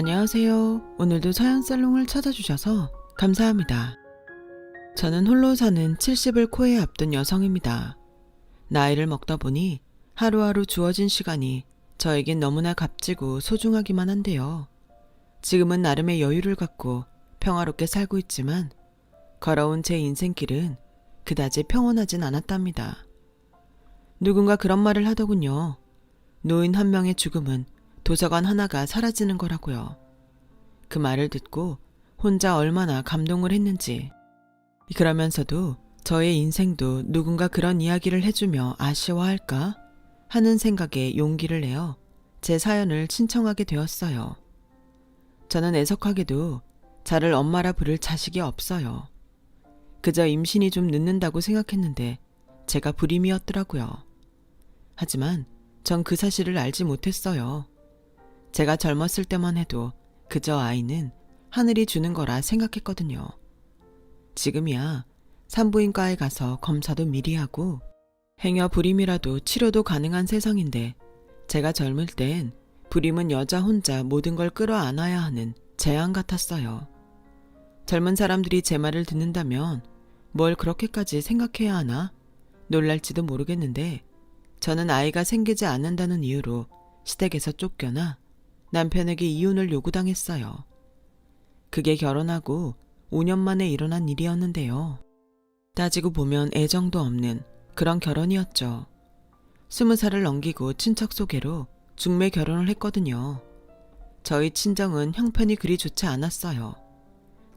안녕하세요. 오늘도 서연살롱을 찾아주셔서 감사합니다. 저는 홀로 사는 70을 코에 앞둔 여성입니다. 나이를 먹다 보니 하루하루 주어진 시간이 저에겐 너무나 값지고 소중하기만 한데요. 지금은 나름의 여유를 갖고 평화롭게 살고 있지만 걸어온 제 인생길은 그다지 평온하진 않았답니다. 누군가 그런 말을 하더군요. 노인 한 명의 죽음은 도서관 하나가 사라지는 거라고요. 그 말을 듣고 혼자 얼마나 감동을 했는지. 그러면서도 저의 인생도 누군가 그런 이야기를 해주며 아쉬워할까 하는 생각에 용기를 내어 제 사연을 신청하게 되었어요. 저는 애석하게도 저를 엄마라 부를 자식이 없어요. 그저 임신이 좀 늦는다고 생각했는데 제가 불임이었더라고요. 하지만 전 그 사실을 알지 못했어요. 제가 젊었을 때만 해도 그저 아이는 하늘이 주는 거라 생각했거든요. 지금이야 산부인과에 가서 검사도 미리 하고 행여 불임이라도 치료도 가능한 세상인데 제가 젊을 땐 불임은 여자 혼자 모든 걸 끌어안아야 하는 재앙 같았어요. 젊은 사람들이 제 말을 듣는다면 뭘 그렇게까지 생각해야 하나 놀랄지도 모르겠는데 저는 아이가 생기지 않는다는 이유로 시댁에서 쫓겨나 남편에게 이혼을 요구당했어요. 그게 결혼하고 5년 만에 일어난 일이었는데요. 따지고 보면 애정도 없는 그런 결혼이었죠. 20살을 넘기고 친척 소개로 중매 결혼을 했거든요. 저희 친정은 형편이 그리 좋지 않았어요.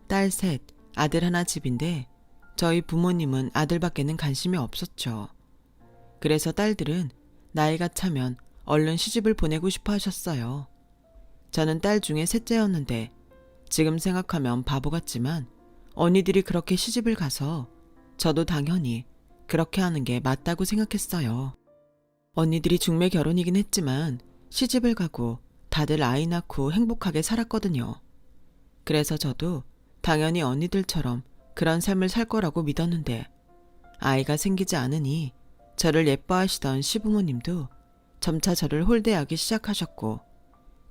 딸 셋, 아들 하나 집인데 저희 부모님은 아들밖에는 관심이 없었죠. 그래서 딸들은 나이가 차면 얼른 시집을 보내고 싶어 하셨어요. 저는 딸 중에 셋째였는데 지금 생각하면 바보 같지만 언니들이 그렇게 시집을 가서 저도 당연히 그렇게 하는 게 맞다고 생각했어요. 언니들이 중매 결혼이긴 했지만 시집을 가고 다들 아이 낳고 행복하게 살았거든요. 그래서 저도 당연히 언니들처럼 그런 삶을 살 거라고 믿었는데 아이가 생기지 않으니 저를 예뻐하시던 시부모님도 점차 저를 홀대하기 시작하셨고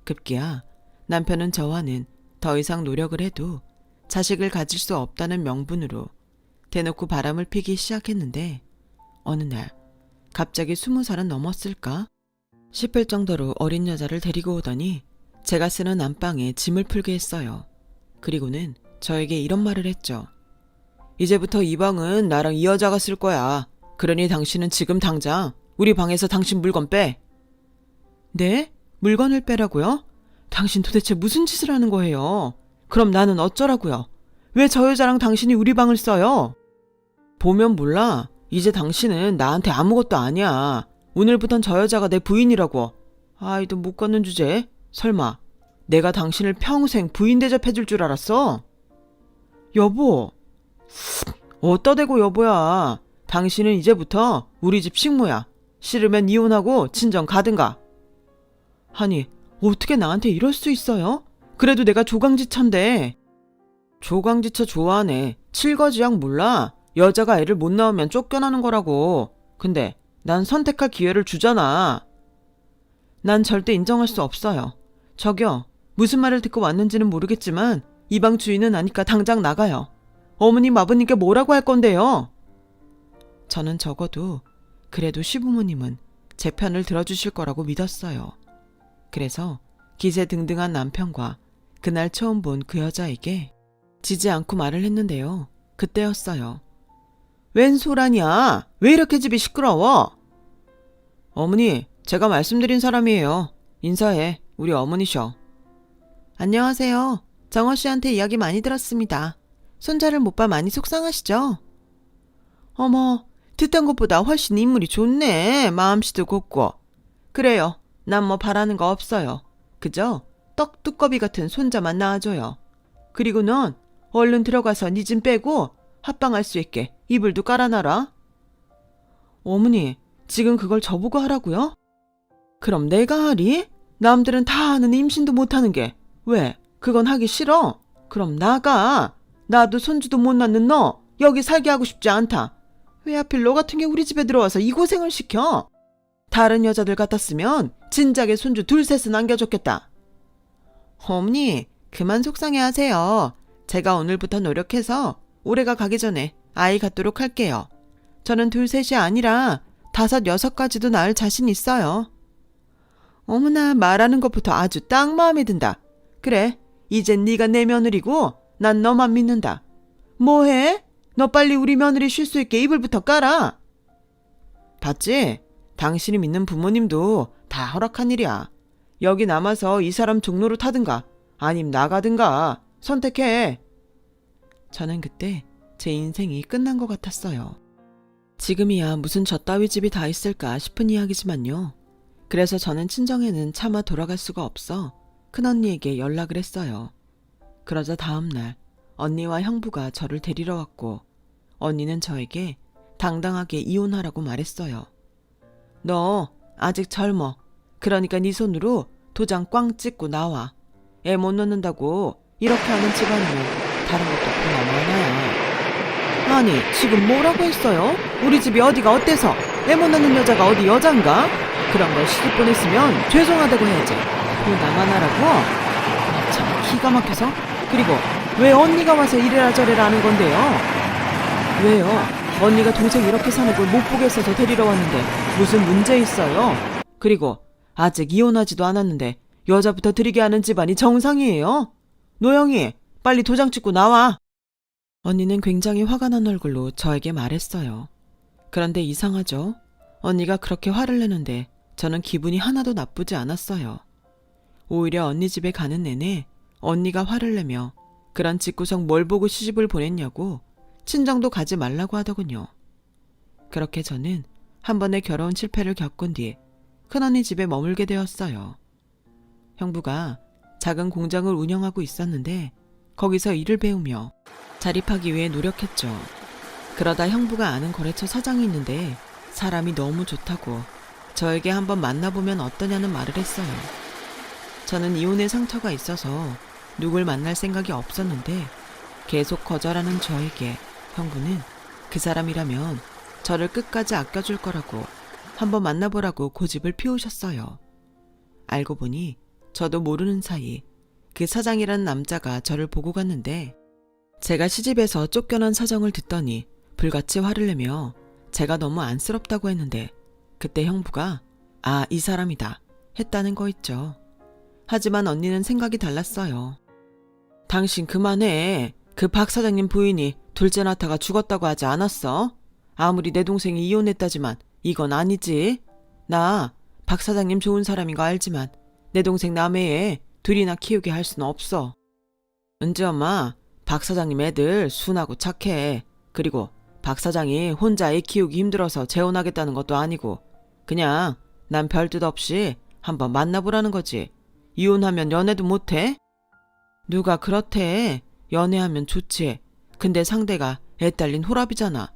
급기야 남편은 저와는 더 이상 노력을 해도 자식을 가질 수 없다는 명분으로 대놓고 바람을 피기 시작했는데 어느 날 갑자기 20살은 넘었을까 싶을 정도로 어린 여자를 데리고 오더니 제가 쓰는 안방에 짐을 풀게 했어요. 그리고는 저에게 이런 말을 했죠. 이제부터 이 방은 나랑 이 여자가 쓸 거야. 그러니 당신은 지금 당장 우리 방에서 당신 물건 빼. 네? 물건을 빼라고요? 당신 도대체 무슨 짓을 하는 거예요? 그럼 나는 어쩌라고요? 왜 저 여자랑 당신이 우리 방을 써요? 보면 몰라. 이제 당신은 나한테 아무것도 아니야. 오늘부턴 저 여자가 내 부인이라고. 아이도 못 걷는 주제. 설마 내가 당신을 평생 부인 대접해줄 줄 알았어? 여보. 어따 대고 여보야. 당신은 이제부터 우리 집 식모야. 싫으면 이혼하고 친정 가든가. 아니 어떻게 나한테 이럴 수 있어요? 그래도 내가 조강지처인데. 조강지처 좋아하네. 칠거지약 몰라? 여자가 애를 못 낳으면 쫓겨나는 거라고. 근데 난 선택할 기회를 주잖아. 난 절대 인정할 수 없어요. 저기요. 무슨 말을 듣고 왔는지는 모르겠지만 이 방 주인은 아니까 당장 나가요. 어머님 아버님께 뭐라고 할 건데요? 저는 적어도 그래도 시부모님은 제 편을 들어주실 거라고 믿었어요. 그래서 기세등등한 남편과 그날 처음 본 그 여자에게 지지 않고 말을 했는데요. 그때였어요. 웬 소란이야? 왜 이렇게 집이 시끄러워? 어머니, 제가 말씀드린 사람이에요. 인사해. 우리 어머니셔. 안녕하세요. 정호 씨한테 이야기 많이 들었습니다. 손자를 못 봐 많이 속상하시죠? 어머, 듣던 것보다 훨씬 인물이 좋네. 마음씨도 곱고. 그래요. 난 뭐 바라는 거 없어요. 그저 떡두꺼비 같은 손자만 낳아줘요. 그리고 넌 얼른 들어가서 네 짐 빼고 합방할 수 있게 이불도 깔아놔라. 어머니, 지금 그걸 저보고 하라고요? 그럼 내가 하리? 남들은 다 하는 임신도 못하는 게 왜? 그건 하기 싫어? 그럼 나가. 나도 손주도 못 낳는 너 여기 살게 하고 싶지 않다. 왜 하필 너 같은 게 우리 집에 들어와서 이 고생을 시켜? 다른 여자들 같았으면 진작에 손주 둘 셋은 안겨줬겠다. 어머니, 그만 속상해 하세요. 제가 오늘부터 노력해서 올해가 가기 전에 아이 갖도록 할게요. 저는 둘, 셋이 아니라 5, 6까지도 낳을 자신 있어요. 어머나, 말하는 것부터 아주 딱 마음에 든다. 그래, 이젠 네가 내 며느리고 난 너만 믿는다. 뭐해? 너 빨리 우리 며느리 쉴 수 있게 이불부터 깔아. 봤지? 당신이 믿는 부모님도 다 허락한 일이야. 여기 남아서 이 사람 종로로 타든가 아님 나가든가 선택해. 저는 그때 제 인생이 끝난 것 같았어요. 지금이야 무슨 저 따위 집이 다 있을까 싶은 이야기지만요. 그래서 저는 친정에는 차마 돌아갈 수가 없어 큰언니에게 연락을 했어요. 그러자 다음날 언니와 형부가 저를 데리러 왔고 언니는 저에게 당당하게 이혼하라고 말했어요. 너 아직 젊어. 그러니까 네 손으로 도장 꽝 찍고 나와. 애 못 낳는다고 이렇게 하는 집안이면 다른 것도 그나마나야. 아니, 지금 뭐라고 했어요? 우리 집이 어디가 어때서? 애 못 낳는 여자가 어디 여잔가? 그런 걸 시집 보냈으면 죄송하다고 해야지. 그 나만 하라고? 참 기가 막혀서. 그리고 왜 언니가 와서 이래라 저래라 하는 건데요? 왜요? 언니가 동생 이렇게 사는 걸 못 보겠어서 데리러 왔는데 무슨 문제 있어요? 그리고 아직 이혼하지도 않았는데 여자부터 들이게 하는 집안이 정상이에요? 노영이, 빨리 도장 찍고 나와. 언니는 굉장히 화가 난 얼굴로 저에게 말했어요. 그런데 이상하죠? 언니가 그렇게 화를 내는데 저는 기분이 하나도 나쁘지 않았어요. 오히려 언니 집에 가는 내내 언니가 화를 내며 그런 집구석 뭘 보고 시집을 보냈냐고 친정도 가지 말라고 하더군요. 그렇게 저는 한 번의 결혼 실패를 겪은 뒤 큰언니 집에 머물게 되었어요. 형부가 작은 공장을 운영하고 있었는데 거기서 일을 배우며 자립하기 위해 노력했죠. 그러다 형부가 아는 거래처 사장이 있는데 사람이 너무 좋다고 저에게 한번 만나보면 어떠냐는 말을 했어요. 저는 이혼의 상처가 있어서 누굴 만날 생각이 없었는데 계속 거절하는 저에게 형부는 그 사람이라면 저를 끝까지 아껴줄 거라고 한번 만나보라고 고집을 피우셨어요. 알고 보니 저도 모르는 사이 그 사장이라는 남자가 저를 보고 갔는데 제가 시집에서 쫓겨난 사정을 듣더니 불같이 화를 내며 제가 너무 안쓰럽다고 했는데 그때 형부가 아, 이 사람이다 했다는 거 있죠. 하지만 언니는 생각이 달랐어요. 당신 그만해. 그 박 사장님 부인이 둘째 낳다가 죽었다고 하지 않았어? 아무리 내 동생이 이혼했다지만 이건 아니지. 나 박 사장님 좋은 사람인 거 알지만 내 동생 남해에 둘이나 키우게 할 수는 없어. 은지 엄마, 박 사장님 애들 순하고 착해. 그리고 박 사장이 혼자 애 키우기 힘들어서 재혼하겠다는 것도 아니고 그냥 난 별 뜻 없이 한번 만나보라는 거지. 이혼하면 연애도 못해? 누가 그렇대. 연애하면 좋지. 근데 상대가 애 딸린 호랍이잖아.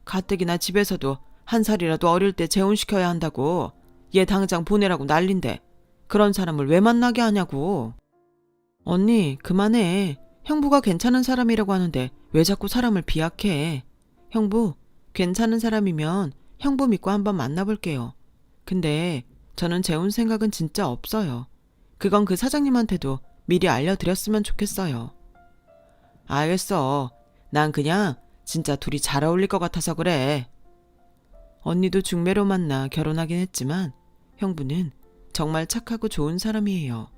가뜩이나 집에서도 한 살이라도 어릴 때 재혼시켜야 한다고 얘 당장 보내라고 난린데 그런 사람을 왜 만나게 하냐고. 언니 그만해. 형부가 괜찮은 사람이라고 하는데 왜 자꾸 사람을 비약해. 형부 괜찮은 사람이면 형부 믿고 한번 만나볼게요. 근데 저는 재혼 생각은 진짜 없어요. 그건 그 사장님한테도 미리 알려드렸으면 좋겠어요. 알겠어. 난 그냥 진짜 둘이 잘 어울릴 것 같아서 그래. 언니도 중매로 만나 결혼하긴 했지만 형부는 정말 착하고 좋은 사람이에요.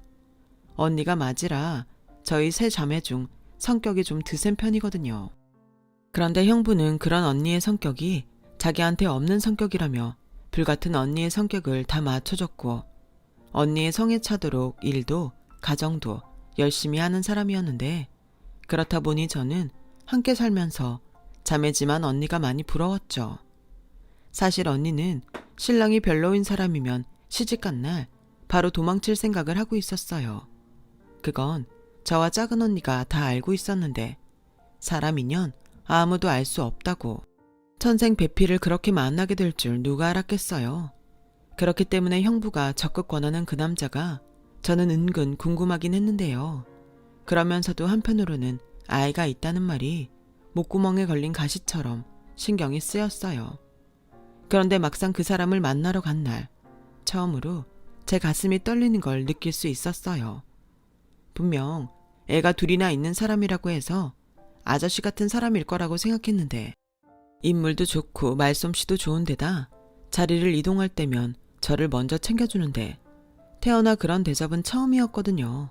언니가 맞이라 저희 세 자매 중 성격이 좀 드센 편이거든요. 그런데 형부는 그런 언니의 성격이 자기한테 없는 성격이라며 불같은 언니의 성격을 다 맞춰줬고 언니의 성에 차도록 일도 가정도 열심히 하는 사람이었는데 그렇다 보니 저는 함께 살면서 자매지만 언니가 많이 부러웠죠. 사실 언니는 신랑이 별로인 사람이면 시집간 날 바로 도망칠 생각을 하고 있었어요. 그건 저와 작은 언니가 다 알고 있었는데 사람이면 아무도 알 수 없다고. 천생배필을 그렇게 만나게 될 줄 누가 알았겠어요. 그렇기 때문에 형부가 적극 권하는 그 남자가 저는 은근 궁금하긴 했는데요. 그러면서도 한편으로는 아이가 있다는 말이 목구멍에 걸린 가시처럼 신경이 쓰였어요. 그런데 막상 그 사람을 만나러 간 날 처음으로 제 가슴이 떨리는 걸 느낄 수 있었어요. 분명 애가 둘이나 있는 사람이라고 해서 아저씨 같은 사람일 거라고 생각했는데 인물도 좋고 말솜씨도 좋은데다 자리를 이동할 때면 저를 먼저 챙겨주는데 태어나 그런 대접은 처음이었거든요.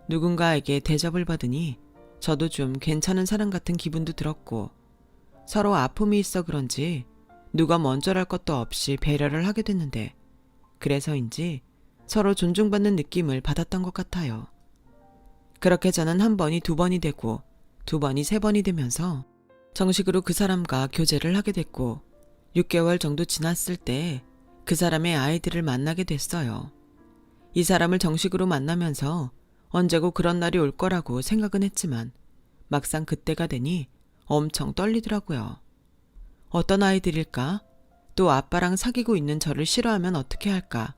누군가에게 대접을 받으니 저도 좀 괜찮은 사람 같은 기분도 들었고 서로 아픔이 있어 그런지 누가 먼저랄 것도 없이 배려를 하게 됐는데 그래서인지 서로 존중받는 느낌을 받았던 것 같아요. 그렇게 저는 한 번이 두 번이 되고 두 번이 세 번이 되면서 정식으로 그 사람과 교제를 하게 됐고 6개월 정도 지났을 때 그 사람의 아이들을 만나게 됐어요. 이 사람을 정식으로 만나면서 언제고 그런 날이 올 거라고 생각은 했지만 막상 그때가 되니 엄청 떨리더라고요. 어떤 아이들일까? 또 아빠랑 사귀고 있는 저를 싫어하면 어떻게 할까?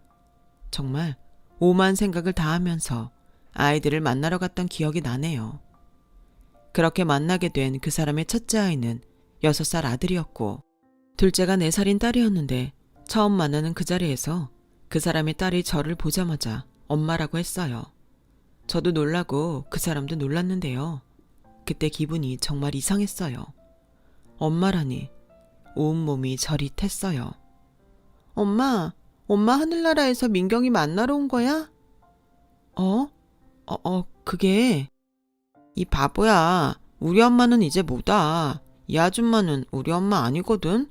정말 오만 생각을 다 하면서 아이들을 만나러 갔던 기억이 나네요. 그렇게 만나게 된 그 사람의 첫째 아이는 6살 아들이었고 둘째가 4살인 딸이었는데 처음 만나는 그 자리에서 그 사람의 딸이 저를 보자마자 엄마라고 했어요. 저도 놀라고 그 사람도 놀랐는데요. 그때 기분이 정말 이상했어요. 엄마라니 온몸이 저릿했어요. 엄마 하늘나라에서 민경이 만나러 온 거야? 그게 이 바보야. 우리 엄마는 이제 뭐다. 이 아줌마는 우리 엄마 아니거든?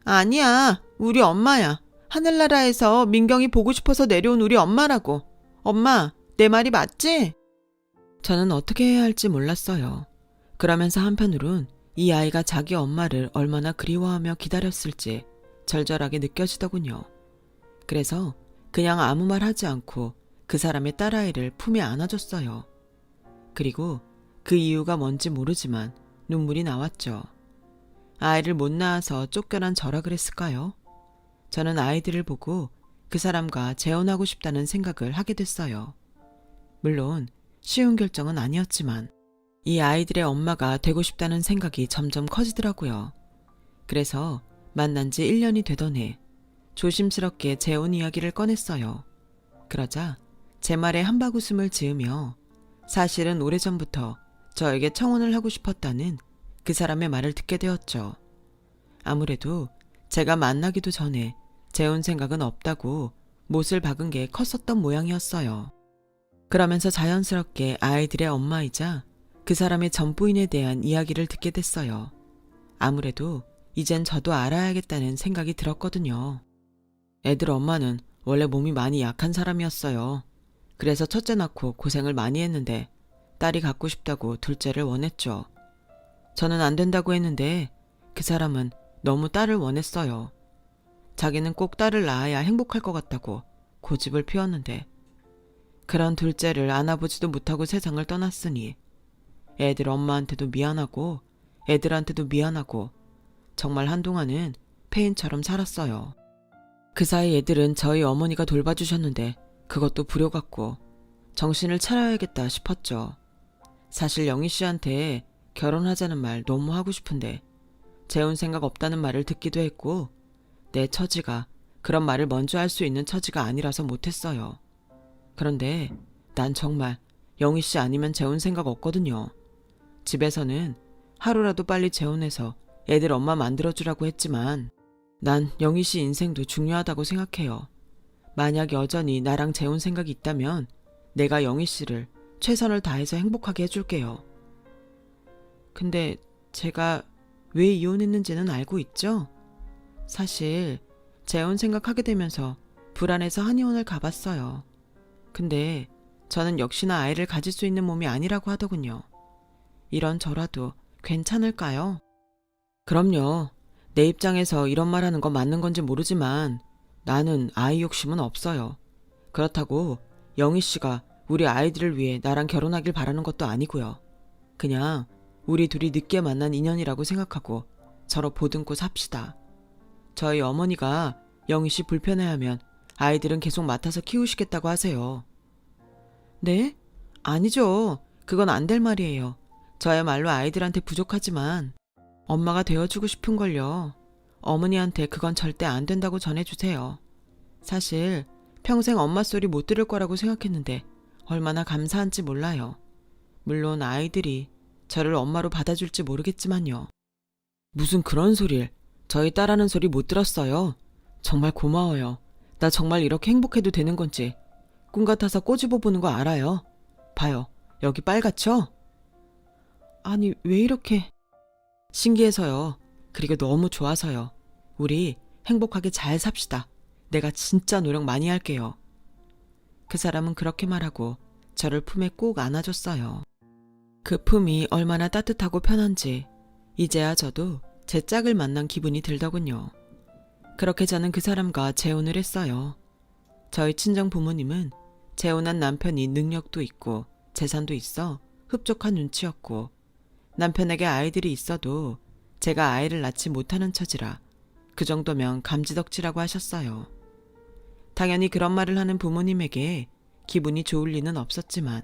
아니야. 우리 엄마야. 하늘나라에서 민경이 보고 싶어서 내려온 우리 엄마라고. 엄마, 내 말이 맞지? 저는 어떻게 해야 할지 몰랐어요. 그러면서 한편으론 이 아이가 자기 엄마를 얼마나 그리워하며 기다렸을지 절절하게 느껴지더군요. 그래서 그냥 아무 말 하지 않고 그 사람의 딸아이를 품에 안아줬어요. 그리고 그 이유가 뭔지 모르지만 눈물이 나왔죠. 아이를 못 낳아서 쫓겨난 저라 그랬을까요? 저는 아이들을 보고 그 사람과 재혼하고 싶다는 생각을 하게 됐어요. 물론 쉬운 결정은 아니었지만 이 아이들의 엄마가 되고 싶다는 생각이 점점 커지더라고요. 그래서 만난 지 1년이 되던 해 조심스럽게 재혼 이야기를 꺼냈어요. 그러자 제 말에 한바구음을 지으며 사실은 오래전부터 저에게 청혼을 하고 싶었다는 그 사람의 말을 듣게 되었죠. 아무래도 제가 만나기도 전에 재혼 생각은 없다고 못을 박은 게 컸었던 모양이었어요. 그러면서 자연스럽게 아이들의 엄마이자 그 사람의 전 부인에 대한 이야기를 듣게 됐어요. 아무래도 이젠 저도 알아야겠다는 생각이 들었거든요. 애들 엄마는 원래 몸이 많이 약한 사람이었어요. 그래서 첫째 낳고 고생을 많이 했는데 딸이 갖고 싶다고 둘째를 원했죠. 저는 안 된다고 했는데 그 사람은 너무 딸을 원했어요. 자기는 꼭 딸을 낳아야 행복할 것 같다고 고집을 피웠는데 그런 둘째를 안아보지도 못하고 세상을 떠났으니 애들 엄마한테도 미안하고 애들한테도 미안하고 정말 한동안은 폐인처럼 살았어요. 그 사이 애들은 저희 어머니가 돌봐주셨는데 그것도 불효 같고 정신을 차려야겠다 싶었죠. 사실 영희 씨한테 결혼하자는 말 너무 하고 싶은데 재혼 생각 없다는 말을 듣기도 했고 내 처지가 그런 말을 먼저 할 수 있는 처지가 아니라서 못했어요. 그런데 난 정말 영희 씨 아니면 재혼 생각 없거든요. 집에서는 하루라도 빨리 재혼해서 애들 엄마 만들어주라고 했지만 난 영희 씨 인생도 중요하다고 생각해요. 만약 여전히 나랑 재혼 생각이 있다면 내가 영희 씨를 최선을 다해서 행복하게 해줄게요. 근데 제가 왜 이혼했는지는 알고 있죠? 사실 재혼 생각하게 되면서 불안해서 한의원을 가봤어요. 근데 저는 역시나 아이를 가질 수 있는 몸이 아니라고 하더군요. 이런 저라도 괜찮을까요? 그럼요. 내 입장에서 이런 말 하는 건 맞는 건지 모르지만 나는 아이 욕심은 없어요. 그렇다고 영희 씨가 우리 아이들을 위해 나랑 결혼하길 바라는 것도 아니고요. 그냥 우리 둘이 늦게 만난 인연이라고 생각하고 서로 보듬고 삽시다. 저희 어머니가 영희 씨 불편해하면 아이들은 계속 맡아서 키우시겠다고 하세요. 네? 아니죠. 그건 안 될 말이에요. 저야말로 아이들한테 부족하지만 엄마가 되어주고 싶은걸요. 어머니한테 그건 절대 안 된다고 전해주세요. 사실 평생 엄마 소리 못 들을 거라고 생각했는데 얼마나 감사한지 몰라요. 물론 아이들이 저를 엄마로 받아줄지 모르겠지만요. 무슨 그런 소릴. 저희 딸하는 소리 못 들었어요. 정말 고마워요. 나 정말 이렇게 행복해도 되는 건지 꿈 같아서 꼬집어 보는 거 알아요. 봐요. 여기 빨갛죠? 아니, 왜 이렇게... 신기해서요. 그리고 너무 좋아서요. 우리 행복하게 잘 삽시다. 내가 진짜 노력 많이 할게요. 그 사람은 그렇게 말하고 저를 품에 꼭 안아줬어요. 그 품이 얼마나 따뜻하고 편한지 이제야 저도 제 짝을 만난 기분이 들더군요. 그렇게 저는 그 사람과 재혼을 했어요. 저희 친정 부모님은 재혼한 남편이 능력도 있고 재산도 있어 흡족한 눈치였고, 남편에게 아이들이 있어도 제가 아이를 낳지 못하는 처지라 그 정도면 감지덕지라고 하셨어요. 당연히 그런 말을 하는 부모님에게 기분이 좋을 리는 없었지만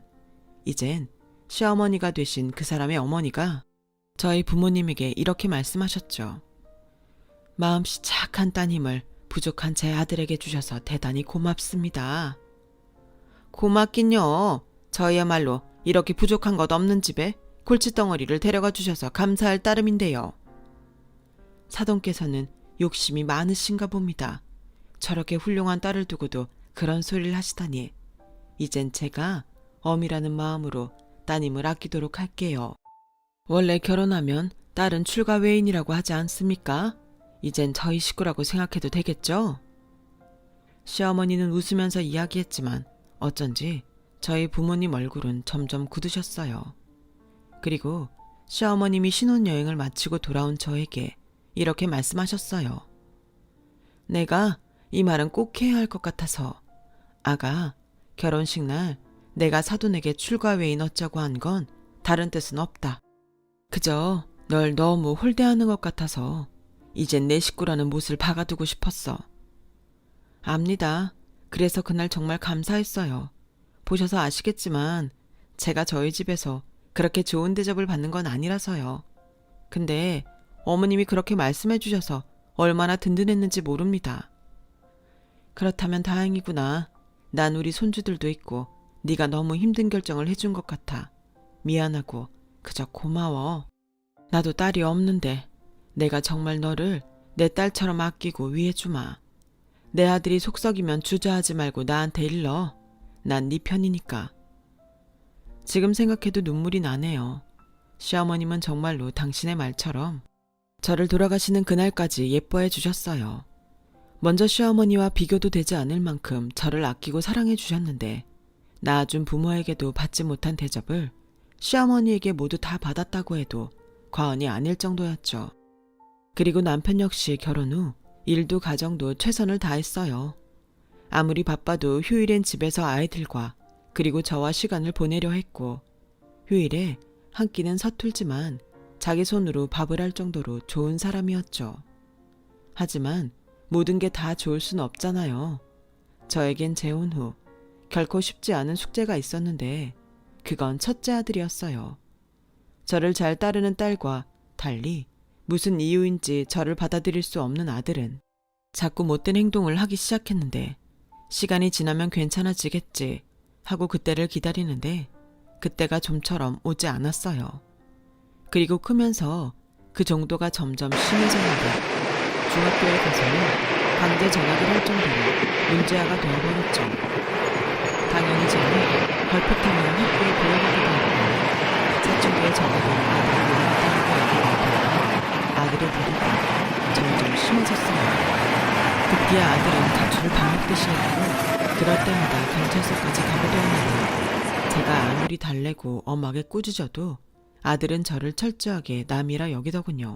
이젠 시어머니가 되신 그 사람의 어머니가 저희 부모님에게 이렇게 말씀하셨죠. 마음씨 착한 따님을 부족한 제 아들에게 주셔서 대단히 고맙습니다. 고맙긴요. 저희야말로 이렇게 부족한 것 없는 집에 골칫덩어리를 데려가 주셔서 감사할 따름인데요. 사돈께서는 욕심이 많으신가 봅니다. 저렇게 훌륭한 딸을 두고도 그런 소리를 하시다니 이젠 제가 엄이라는 마음으로 따님을 아끼도록 할게요. 원래 결혼하면 딸은 출가 외인이라고 하지 않습니까? 이젠 저희 식구라고 생각해도 되겠죠? 시어머니는 웃으면서 이야기했지만 어쩐지 저희 부모님 얼굴은 점점 굳으셨어요. 그리고 시어머님이 신혼여행을 마치고 돌아온 저에게 이렇게 말씀하셨어요. 내가 이 말은 꼭 해야 할 것 같아서 아가, 결혼식 날 내가 사돈에게 출가 외인 어쩌고 한 건 다른 뜻은 없다. 그저 널 너무 홀대하는 것 같아서 이젠 내 식구라는 못을 박아두고 싶었어. 압니다. 그래서 그날 정말 감사했어요. 보셔서 아시겠지만 제가 저희 집에서 그렇게 좋은 대접을 받는 건 아니라서요. 근데 어머님이 그렇게 말씀해 주셔서 얼마나 든든했는지 모릅니다. 그렇다면 다행이구나. 난 우리 손주들도 있고 네가 너무 힘든 결정을 해준 것 같아. 미안하고 그저 고마워. 나도 딸이 없는데 내가 정말 너를 내 딸처럼 아끼고 위해주마. 내 아들이 속썩이면 주저하지 말고 나한테 일러. 난 네 편이니까. 지금 생각해도 눈물이 나네요. 시어머님은 정말로 당신의 말처럼 저를 돌아가시는 그날까지 예뻐해 주셨어요. 먼저 시어머니와 비교도 되지 않을 만큼 저를 아끼고 사랑해 주셨는데 낳아준 부모에게도 받지 못한 대접을 시어머니에게 모두 다 받았다고 해도 과언이 아닐 정도였죠. 그리고 남편 역시 결혼 후 일도 가정도 최선을 다했어요. 아무리 바빠도 휴일엔 집에서 아이들과 그리고 저와 시간을 보내려 했고, 휴일에 한 끼는 서툴지만 자기 손으로 밥을 할 정도로 좋은 사람이었죠. 하지만 모든 게 다 좋을 순 없잖아요. 저에겐 재혼 후 결코 쉽지 않은 숙제가 있었는데 그건 첫째 아들이었어요. 저를 잘 따르는 딸과 달리 무슨 이유인지 저를 받아들일 수 없는 아들은 자꾸 못된 행동을 하기 시작했는데 시간이 지나면 괜찮아지겠지 하고 그때를 기다리는데 그때가 좀처럼 오지 않았어요. 그리고 크면서 그 정도가 점점 심해졌는데 중학교에 가서는 강제 전학을 할 정도로 문제아가 되어버렸죠. 당연히 저는 걸핏하면 학교에 불려가기도 하고 사춘기에 전학을 아들을 낳았다는 아들의 대리가 점점 심해졌어요. 급기야 아들은 가출을 반복듯이 했고 그럴 때마다 경찰서까지 가기도 했는데 제가 아무리 달래고 엄하게 꾸짖어도 아들은 저를 철저하게 남이라 여기더군요.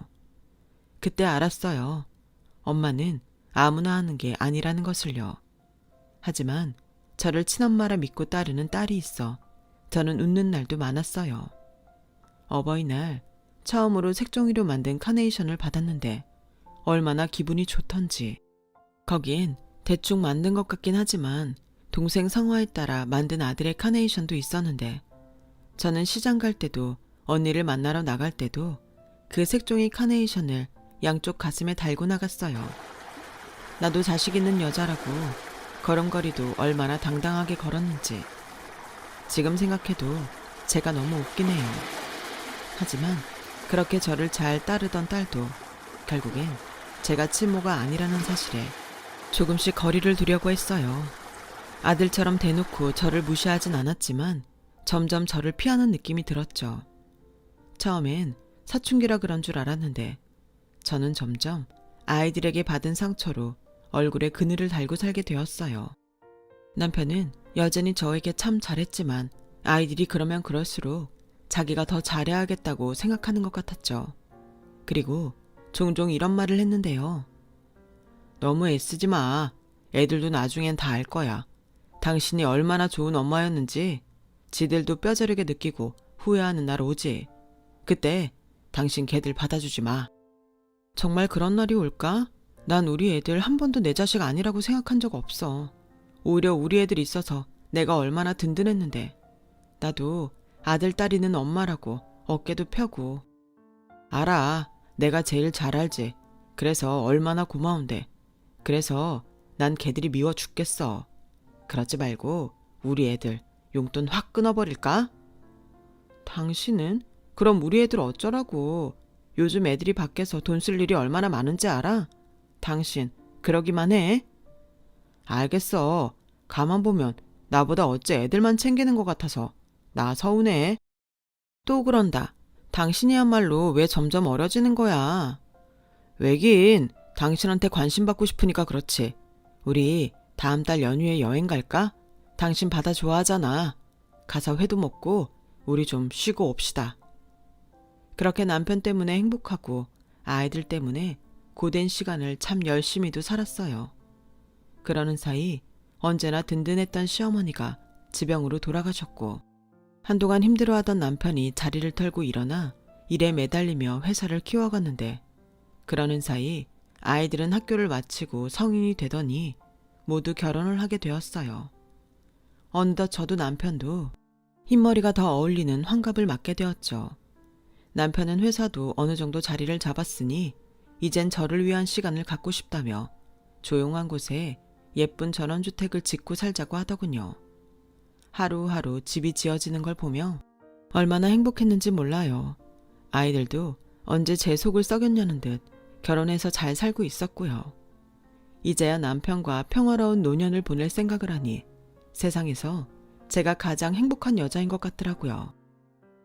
그때 알았어요. 엄마는 아무나 하는 게 아니라는 것을요. 하지만 저를 친엄마라 믿고 따르는 딸이 있어 저는 웃는 날도 많았어요. 어버이날 처음으로 색종이로 만든 카네이션을 받았는데 얼마나 기분이 좋던지. 거기엔 대충 만든 것 같긴 하지만 동생 성화에 따라 만든 아들의 카네이션도 있었는데 저는 시장 갈 때도 언니를 만나러 나갈 때도 그 색종이 카네이션을 양쪽 가슴에 달고 나갔어요. 나도 자식 있는 여자라고 걸음걸이도 얼마나 당당하게 걸었는지. 지금 생각해도 제가 너무 웃긴 해요. 하지만 그렇게 저를 잘 따르던 딸도 결국엔 제가 친모가 아니라는 사실에 조금씩 거리를 두려고 했어요. 아들처럼 대놓고 저를 무시하진 않았지만 점점 저를 피하는 느낌이 들었죠. 처음엔 사춘기라 그런 줄 알았는데 저는 점점 아이들에게 받은 상처로 얼굴에 그늘을 달고 살게 되었어요. 남편은 여전히 저에게 참 잘했지만 아이들이 그러면 그럴수록 자기가 더 잘해야겠다고 생각하는 것 같았죠. 그리고 종종 이런 말을 했는데요. 너무 애쓰지 마. 애들도 나중엔 다 알 거야. 당신이 얼마나 좋은 엄마였는지 지들도 뼈저리게 느끼고 후회하는 날 오지. 그때 당신 걔들 받아주지 마. 정말 그런 날이 올까? 난 우리 애들 한 번도 내 자식 아니라고 생각한 적 없어. 오히려 우리 애들 있어서 내가 얼마나 든든했는데. 나도 아들 딸 있는 엄마라고 어깨도 펴고. 알아. 내가 제일 잘 알지. 그래서 얼마나 고마운데. 그래서 난 걔들이 미워 죽겠어. 그러지 말고 우리 애들 용돈 확 끊어버릴까? 당신은? 그럼 우리 애들 어쩌라고. 요즘 애들이 밖에서 돈 쓸 일이 얼마나 많은지 알아? 당신 그러기만 해? 알겠어. 가만 보면 나보다 어째 애들만 챙기는 것 같아서 나 서운해. 또 그런다. 당신이야말로 왜 점점 어려지는 거야? 왜긴 당신한테 관심 받고 싶으니까 그렇지. 우리 다음 달 연휴에 여행 갈까? 당신 바다 좋아하잖아. 가서 회도 먹고 우리 좀 쉬고 옵시다. 그렇게 남편 때문에 행복하고 아이들 때문에 고된 시간을 참 열심히도 살았어요. 그러는 사이 언제나 든든했던 시어머니가 지병으로 돌아가셨고 한동안 힘들어하던 남편이 자리를 털고 일어나 일에 매달리며 회사를 키워갔는데 그러는 사이 아이들은 학교를 마치고 성인이 되더니 모두 결혼을 하게 되었어요. 어느덧 저도 남편도 흰머리가 더 어울리는 환갑을 맞게 되었죠. 남편은 회사도 어느 정도 자리를 잡았으니 이젠 저를 위한 시간을 갖고 싶다며 조용한 곳에 예쁜 전원주택을 짓고 살자고 하더군요. 하루하루 집이 지어지는 걸 보며 얼마나 행복했는지 몰라요. 아이들도 언제 제 속을 썩였냐는 듯 결혼해서 잘 살고 있었고요. 이제야 남편과 평화로운 노년을 보낼 생각을 하니 세상에서 제가 가장 행복한 여자인 것 같더라고요.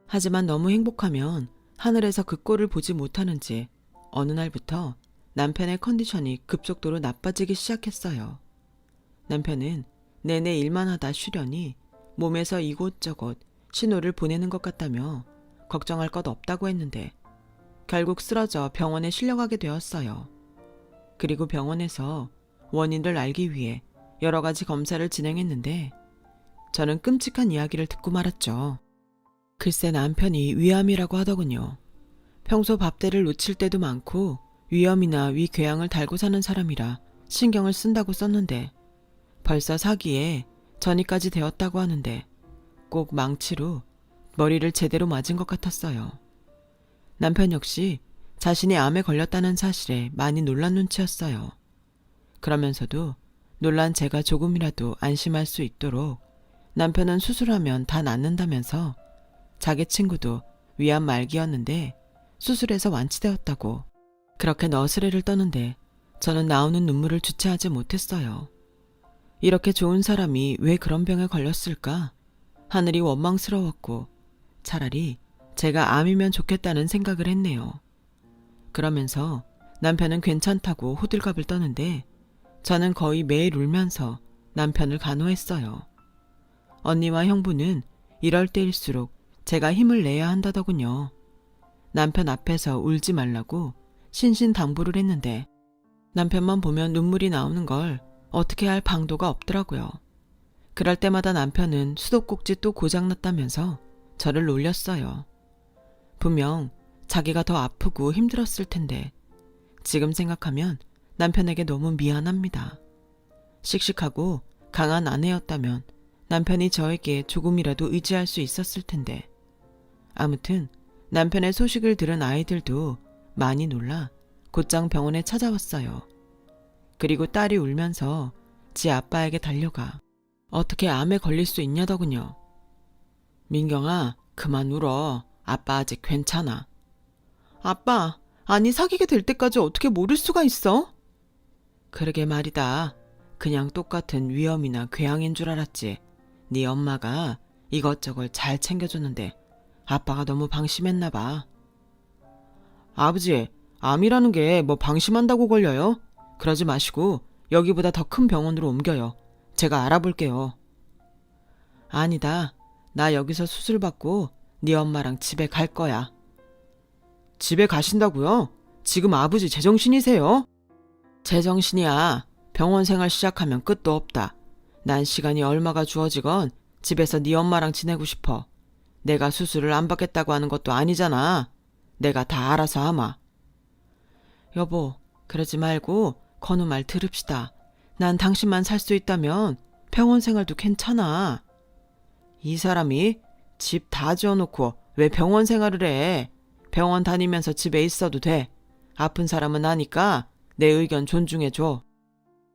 하지만 너무 행복하면 하늘에서 그 꼴을 보지 못하는지 어느 날부터 남편의 컨디션이 급속도로 나빠지기 시작했어요. 남편은 내내 일만 하다 쉬려니 몸에서 이곳저곳 신호를 보내는 것 같다며 걱정할 것 없다고 했는데 결국 쓰러져 병원에 실려가게 되었어요. 그리고 병원에서 원인을 알기 위해 여러 가지 검사를 진행했는데 저는 끔찍한 이야기를 듣고 말았죠. 글쎄 남편이 위암이라고 하더군요. 평소 밥대를 놓칠 때도 많고 위염이나 위궤양을 달고 사는 사람이라 신경을 쓴다고 썼는데 벌써 사기에 전이까지 되었다고 하는데 꼭 망치로 머리를 제대로 맞은 것 같았어요. 남편 역시 자신이 암에 걸렸다는 사실에 많이 놀란 눈치였어요. 그러면서도 놀란 제가 조금이라도 안심할 수 있도록 남편은 수술하면 다 낫는다면서 자기 친구도 위암 말기였는데 수술해서 완치되었다고 그렇게 너스레를 떠는데 저는 나오는 눈물을 주체하지 못했어요. 이렇게 좋은 사람이 왜 그런 병에 걸렸을까? 하늘이 원망스러웠고 차라리 제가 암이면 좋겠다는 생각을 했네요. 그러면서 남편은 괜찮다고 호들갑을 떠는데 저는 거의 매일 울면서 남편을 간호했어요. 언니와 형부는 이럴 때일수록 제가 힘을 내야 한다더군요. 남편 앞에서 울지 말라고 신신당부를 했는데 남편만 보면 눈물이 나오는 걸 어떻게 할 방도가 없더라고요. 그럴 때마다 남편은 수도꼭지 또 고장났다면서 저를 놀렸어요. 분명 자기가 더 아프고 힘들었을 텐데 지금 생각하면 남편에게 너무 미안합니다. 씩씩하고 강한 아내였다면 남편이 저에게 조금이라도 의지할 수 있었을 텐데 아무튼 남편의 소식을 들은 아이들도 많이 놀라 곧장 병원에 찾아왔어요. 그리고 딸이 울면서 지 아빠에게 달려가 어떻게 암에 걸릴 수 있냐더군요. 민경아, 그만 울어. 아빠 아직 괜찮아. 아빠, 아니 사귀게 될 때까지 어떻게 모를 수가 있어? 그러게 말이다. 그냥 똑같은 위험이나 괴양인 줄 알았지. 네 엄마가 이것저것 잘 챙겨줬는데 아빠가 너무 방심했나 봐. 아버지, 암이라는 게 뭐 방심한다고 걸려요? 그러지 마시고 여기보다 더 큰 병원으로 옮겨요. 제가 알아볼게요. 아니다. 나 여기서 수술 받고 네 엄마랑 집에 갈 거야. 집에 가신다고요? 지금 아버지 제정신이세요? 제정신이야. 병원 생활 시작하면 끝도 없다. 난 시간이 얼마가 주어지건 집에서 네 엄마랑 지내고 싶어. 내가 수술을 안 받겠다고 하는 것도 아니잖아. 내가 다 알아서 하마. 여보, 그러지 말고 건우 말 들읍시다. 난 당신만 살 수 있다면 병원 생활도 괜찮아. 이 사람이 집 다 지어놓고 왜 병원 생활을 해? 병원 다니면서 집에 있어도 돼. 아픈 사람은 아니까 내 의견 존중해줘.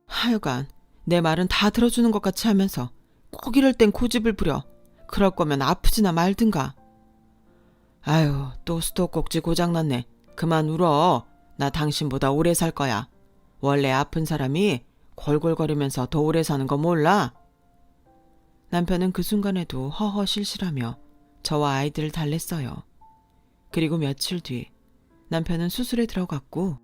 하여간 내 말은 다 들어주는 것 같이 하면서 꼭 이럴 땐 고집을 부려. 그럴 거면 아프지나 말든가. 아유, 또 수도꼭지 고장났네. 그만 울어. 나 당신보다 오래 살 거야. 원래 아픈 사람이 골골거리면서 더 오래 사는 거 몰라? 남편은 그 순간에도 허허 실실하며 저와 아이들을 달랬어요. 그리고 며칠 뒤 남편은 수술에 들어갔고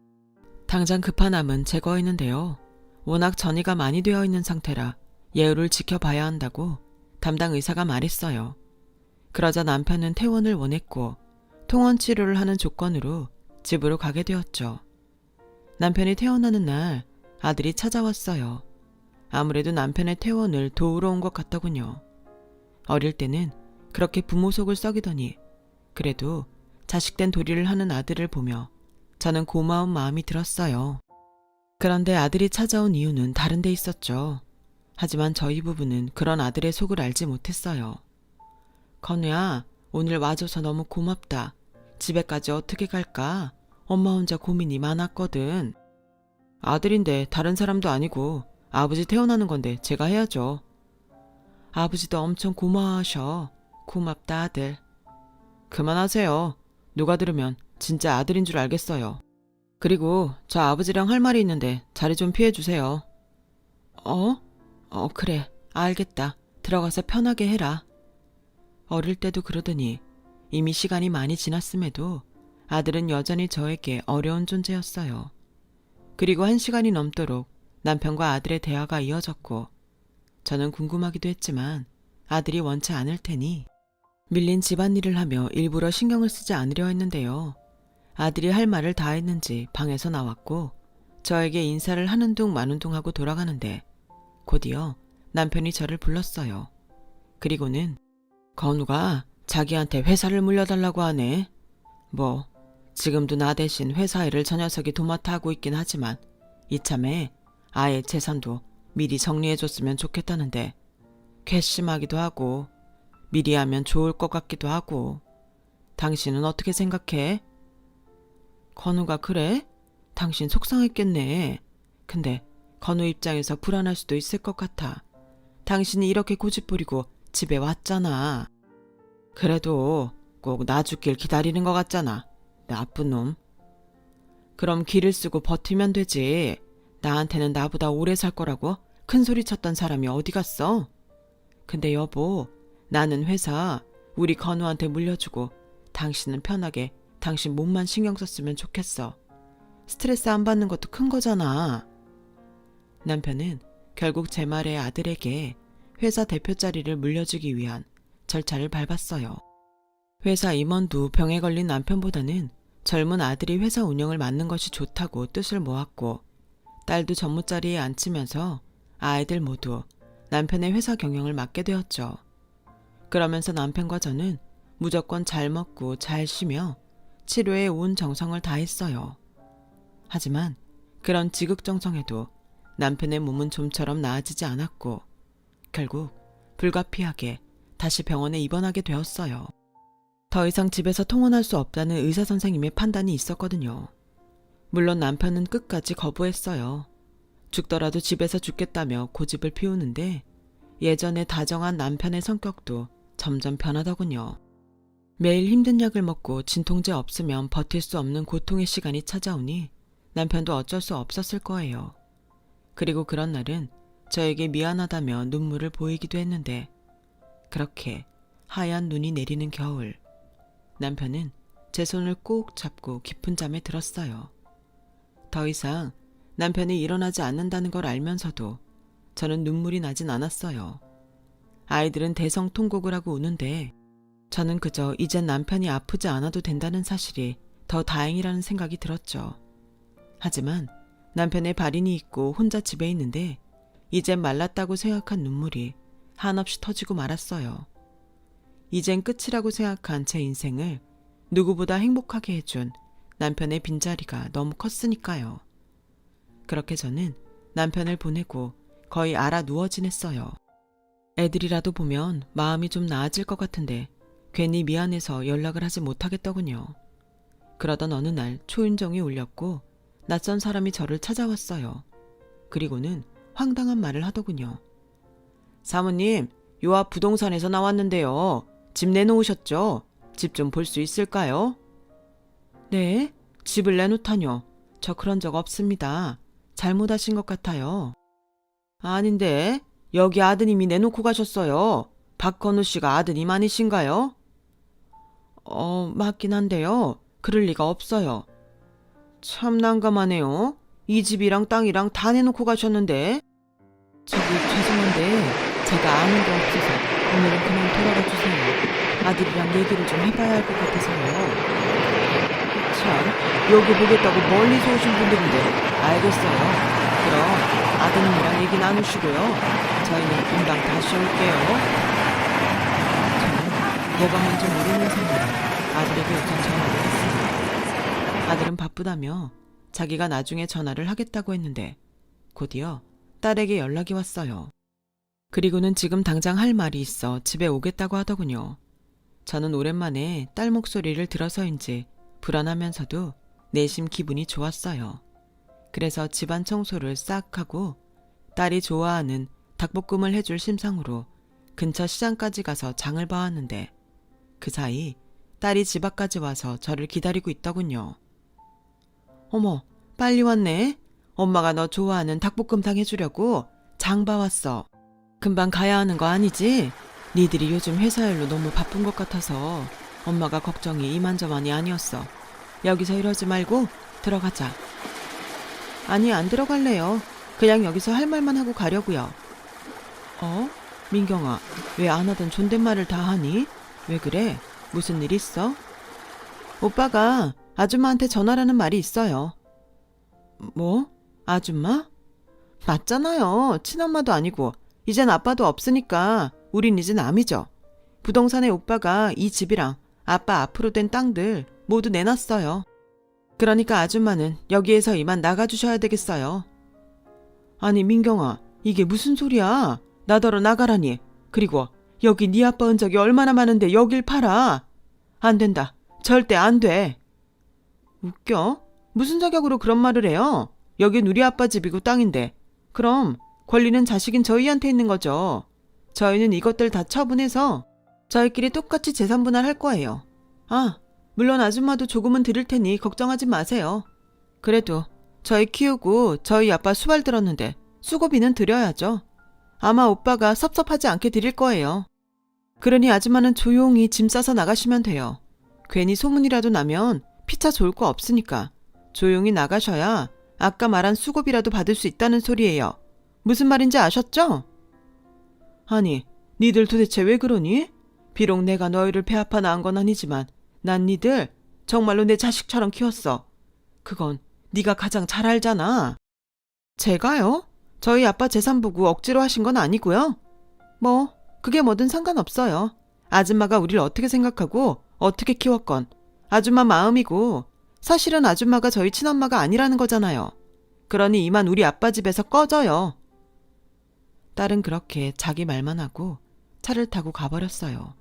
당장 급한 암은 제거했는데요. 워낙 전이가 많이 되어 있는 상태라 예우를 지켜봐야 한다고 담당 의사가 말했어요. 그러자 남편은 퇴원을 원했고 통원 치료를 하는 조건으로 집으로 가게 되었죠. 남편이 퇴원하는 날 아들이 찾아왔어요. 아무래도 남편의 퇴원을 도우러 온 것 같더군요. 어릴 때는 그렇게 부모 속을 썩이더니 그래도 자식된 도리를 하는 아들을 보며 저는 고마운 마음이 들었어요. 그런데 아들이 찾아온 이유는 다른 데 있었죠. 하지만 저희 부부는 그런 아들의 속을 알지 못했어요. 건우야, 오늘 와줘서 너무 고맙다. 집에까지 어떻게 갈까? 엄마 혼자 고민이 많았거든. 아들인데 다른 사람도 아니고 아버지 태어나는 건데 제가 해야죠. 아버지도 엄청 고마워하셔. 고맙다 아들. 그만하세요. 누가 들으면 진짜 아들인 줄 알겠어요. 그리고 저 아버지랑 할 말이 있는데 자리 좀 피해주세요. 그래. 알겠다. 들어가서 편하게 해라. 어릴 때도 그러더니 이미 시간이 많이 지났음에도 아들은 여전히 저에게 어려운 존재였어요. 그리고 1시간이 넘도록 남편과 아들의 대화가 이어졌고 저는 궁금하기도 했지만 아들이 원치 않을 테니 밀린 집안일을 하며 일부러 신경을 쓰지 않으려 했는데요. 아들이 할 말을 다 했는지 방에서 나왔고 저에게 인사를 하는 둥 마는 둥 하고 돌아가는데 곧이어 남편이 저를 불렀어요. 그리고는 건우가 자기한테 회사를 물려달라고 하네. 뭐 지금도 나 대신 회사 일을 저 녀석이 도맡아 하고 있긴 하지만 이참에 아예 재산도 미리 정리해줬으면 좋겠다는데 괘씸하기도 하고 미리 하면 좋을 것 같기도 하고. 당신은 어떻게 생각해? 건우가 그래? 당신 속상했겠네. 근데 건우 입장에서 불안할 수도 있을 것 같아. 당신이 이렇게 고집부리고 집에 왔잖아. 그래도 꼭 나 죽길 기다리는 것 같잖아. 나쁜 놈. 그럼 기를 쓰고 버티면 되지. 나한테는 나보다 오래 살 거라고 큰 소리 쳤던 사람이 어디 갔어? 근데 여보, 나는 회사 우리 건우한테 물려주고 당신은 편하게 당신 몸만 신경 썼으면 좋겠어. 스트레스 안 받는 것도 큰 거잖아. 남편은 결국 제 말에 아들에게 회사 대표 자리를 물려주기 위한 절차를 밟았어요. 회사 임원도 병에 걸린 남편보다는 젊은 아들이 회사 운영을 맡는 것이 좋다고 뜻을 모았고 딸도 전무자리에 앉히면서 아이들 모두 남편의 회사 경영을 맡게 되었죠. 그러면서 남편과 저는 무조건 잘 먹고 잘 쉬며 치료에 온 정성을 다했어요. 하지만 그런 지극정성에도 남편의 몸은 좀처럼 나아지지 않았고 결국 불가피하게 다시 병원에 입원하게 되었어요. 더 이상 집에서 통원할 수 없다는 의사 선생님의 판단이 있었거든요. 물론 남편은 끝까지 거부했어요. 죽더라도 집에서 죽겠다며 고집을 피우는데 예전에 다정한 남편의 성격도 점점 변하더군요. 매일 힘든 약을 먹고 진통제 없으면 버틸 수 없는 고통의 시간이 찾아오니 남편도 어쩔 수 없었을 거예요. 그리고 그런 날은 저에게 미안하다며 눈물을 보이기도 했는데 그렇게 하얀 눈이 내리는 겨울, 남편은 제 손을 꼭 잡고 깊은 잠에 들었어요. 더 이상 남편이 일어나지 않는다는 걸 알면서도 저는 눈물이 나진 않았어요. 아이들은 대성통곡을 하고 우는데 저는 그저 이젠 남편이 아프지 않아도 된다는 사실이 더 다행이라는 생각이 들었죠. 하지만 남편의 발인이 있고 혼자 집에 있는데 이젠 말랐다고 생각한 눈물이 한없이 터지고 말았어요. 이젠 끝이라고 생각한 제 인생을 누구보다 행복하게 해준 남편의 빈자리가 너무 컸으니까요. 그렇게 저는 남편을 보내고 거의 알아 누워 지냈어요. 애들이라도 보면 마음이 좀 나아질 것 같은데 괜히 미안해서 연락을 하지 못하겠더군요. 그러던 어느 날 초인종이 울렸고 낯선 사람이 저를 찾아왔어요. 그리고는 황당한 말을 하더군요. 사모님, 요 앞 부동산에서 나왔는데요. 집 내놓으셨죠? 집 좀 볼 수 있을까요? 네, 집을 내놓다뇨. 저 그런 적 없습니다. 잘못하신 것 같아요. 아닌데, 여기 아드님이 내놓고 가셨어요. 박건우 씨가 아드님 아니신가요? 맞긴 한데요. 그럴 리가 없어요. 참 난감하네요. 이 집이랑 땅이랑 다 내놓고 가셨는데. 저기 죄송한데 제가 아는 게 없어서 오늘은 그냥 돌아가 주세요. 아들이랑 얘기를 좀 해봐야 할 것 같아서요. 참, 여기 보겠다고 멀리서 오신 분들인데. 알겠어요. 그럼 아드님이랑 얘기 나누시고요. 저희는 금방 다시 올게요. 저는 뭐가 뭔지 모르는 사이에 아들에게 우선 전화를 했습니다. 아들은 바쁘다며 자기가 나중에 전화를 하겠다고 했는데 곧이어 딸에게 연락이 왔어요. 그리고는 지금 당장 할 말이 있어 집에 오겠다고 하더군요. 저는 오랜만에 딸 목소리를 들어서인지 불안하면서도 내심 기분이 좋았어요. 그래서 집안 청소를 싹 하고 딸이 좋아하는 닭볶음을 해줄 심상으로 근처 시장까지 가서 장을 봐왔는데 그 사이 딸이 집 앞까지 와서 저를 기다리고 있더군요. 어머, 빨리 왔네. 엄마가 너 좋아하는 닭볶음탕 해주려고 장 봐왔어. 금방 가야 하는 거 아니지? 니들이 요즘 회사 일로 너무 바쁜 것 같아서 엄마가 걱정이 이만저만이 아니었어. 여기서 이러지 말고 들어가자. 아니, 안 들어갈래요. 그냥 여기서 할 말만 하고 가려고요. 민경아, 왜 안 하던 존댓말을 다 하니? 왜 그래? 무슨 일 있어? 오빠가 아줌마한테 전화라는 말이 있어요. 뭐? 아줌마? 맞잖아요. 친엄마도 아니고 이젠 아빠도 없으니까 우린 이제 남이죠. 부동산에 오빠가 이 집이랑 아빠 앞으로 된 땅들 모두 내놨어요. 그러니까 아줌마는 여기에서 이만 나가주셔야 되겠어요. 아니 민경아, 이게 무슨 소리야. 나더러 나가라니. 그리고 여기 네 아빠 흔적이 얼마나 많은데 여길 팔아. 안 된다. 절대 안 돼. 웃겨? 무슨 자격으로 그런 말을 해요? 여긴 우리 아빠 집이고 땅인데. 그럼 권리는 자식인 저희한테 있는 거죠. 저희는 이것들 다 처분해서 저희끼리 똑같이 재산 분할할 거예요. 아, 물론 아줌마도 조금은 드릴 테니 걱정하지 마세요. 그래도 저희 키우고 저희 아빠 수발 들었는데 수고비는 드려야죠. 아마 오빠가 섭섭하지 않게 드릴 거예요. 그러니 아줌마는 조용히 짐 싸서 나가시면 돼요. 괜히 소문이라도 나면 피차 좋을 거 없으니까 조용히 나가셔야 아까 말한 수고비라도 받을 수 있다는 소리예요. 무슨 말인지 아셨죠? 아니, 니들 도대체 왜 그러니? 비록 내가 너희를 배 아파 낳은 건 아니지만 난 니들 정말로 내 자식처럼 키웠어. 그건 네가 가장 잘 알잖아. 제가요? 저희 아빠 재산 보고 억지로 하신 건 아니고요. 뭐 그게 뭐든 상관없어요. 아줌마가 우리를 어떻게 생각하고 어떻게 키웠건 아줌마 마음이고 사실은 아줌마가 저희 친엄마가 아니라는 거잖아요. 그러니 이만 우리 아빠 집에서 꺼져요. 딸은 그렇게 자기 말만 하고 차를 타고 가버렸어요.